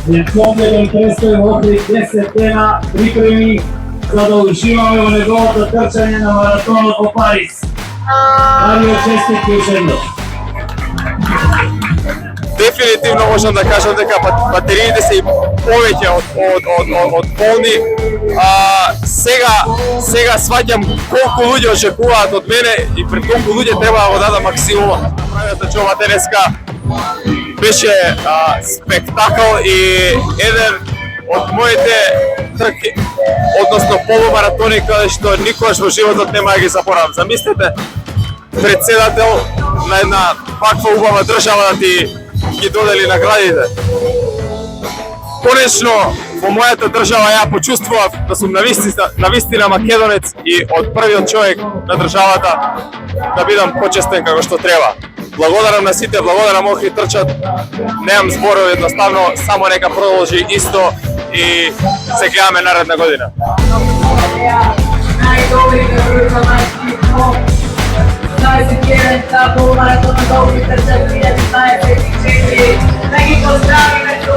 Nel completo in presto i vostri 10 tema pripremi za da uživamo u njegovo trčanje na maratonu po Paris. Mario, čestitke još jednom. Definitivno možem da kažem дека батериите се и повеќе од полни. Сега сваќам колку луѓе очекуваат од мене и пред колку луѓе треба да го дадам максимумот. Правилната чова денеска беше спектакл и еден од моите трки, односно полумаратони каде што никогаш во животот нема да ги заборавам. Замислете, председател на една ваква убава држава да ти ги додели наградите. Конечно, во мојата држава ја почувствував да сум навистина македонец и од првиот човек на државата да бидам почестен како што треба. Благодарам на сите, благодарам Охрид трчат. Немам зборови, едноставно само нека продолжи исто и се гледаме наредна година. Neki pozdravi, neki